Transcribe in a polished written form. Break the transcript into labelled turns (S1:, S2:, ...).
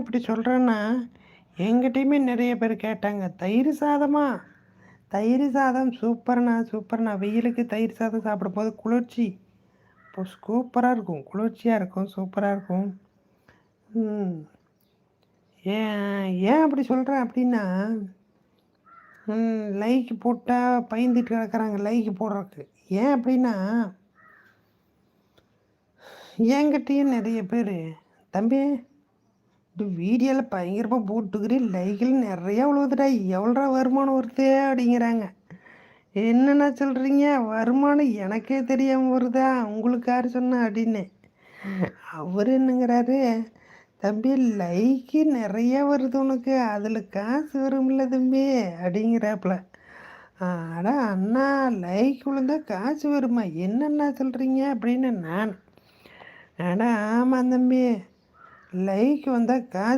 S1: இப்படி சொல்கிறேன்னா என்கிட்டயுமே நிறைய பேர் கேட்டாங்க, தயிர் சாதமா? தயிர் சாதம் சூப்பர்ண்ணா சூப்பர்ண்ணா. வெயிலுக்கு தயிர் சாதம் சாப்பிடும்போது குளிர்ச்சி இப்போ சூப்பராக இருக்கும், குளிர்ச்சியாக இருக்கும், சூப்பராக இருக்கும். ம் ஏன் ஏன் அப்படி சொல்கிறேன் அப்படின்னா, லைக் போட்டால் பயந்துட்டு கிடக்குறாங்க லைக் போடுறதுக்கு. ஏன் அப்படின்னா, என்கிட்டயும் நிறைய பேர், தம்பி இது வீடியோவில் பயங்கரமாக போட்டுக்கிறேன், லைக்கில் நிறையா விழுவுதுடா, எவ்வளோடா வருமானம் வருது அப்படிங்கிறாங்க. என்னென்ன சொல்கிறீங்க? வருமானம் எனக்கே தெரியாமல் வருதா, உங்களுக்கு யார் சொன்னா அப்படின்னு. அவர் என்னங்கிறாரு, தம்பி லைக்கு நிறையா வருது உனக்கு, அதில் காசு வரும்ல தம்பி அப்படிங்கிறாப்புல. அடா அண்ணா, லைக் விழுந்தா காசு வருமா? என்னென்ன சொல்கிறீங்க அப்படின்னு நான். அடா ஆமாம் தம்பி, லைக் வந்தால் காசு